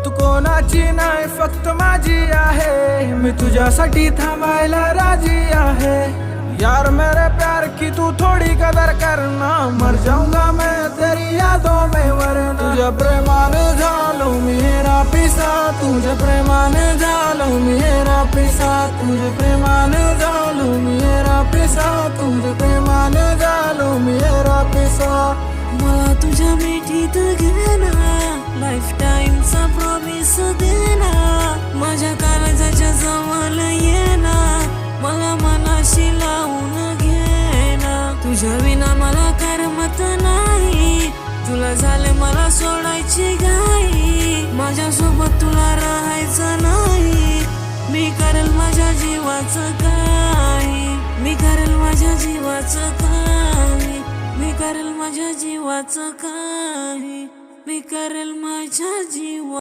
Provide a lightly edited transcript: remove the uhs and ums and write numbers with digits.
तू कोणाची नाही फक्त माझी आहे, मी तुझ्यासाठी थांबायला राजी आहे। यार मेरे प्यार की तू थोड़ी कदर करना, मर जाऊंगा मैं तेरी यादों में वरना। तुझ्या प्रेमाने झालो मेरा पिसा, तुझ्या प्रेमाने झालो मेरा पिसा, तुझ्या प्रेमाने झालो मेरा पिसा, तुझ्या प्रेमाने झालो मेरा पिसा। मला तुझ्या मिठीत घेना, लाईफ टाइमचा प्रॉमिस देना, माझ्या काळजाच्या जवळ येना, मला मनाशी लावून घेना। तुझ्या विना मला करमत नाही, तुला झाले मला सोडायची घाई, माझ्यासोबत तुला राहायचं नाही। मी करेल माझ्या जीवाचं काही, मी करेल माझ्या जीवाचं काही, मी करेल माझ्या जीवाचं काही, मी करेल माझ्या जीवा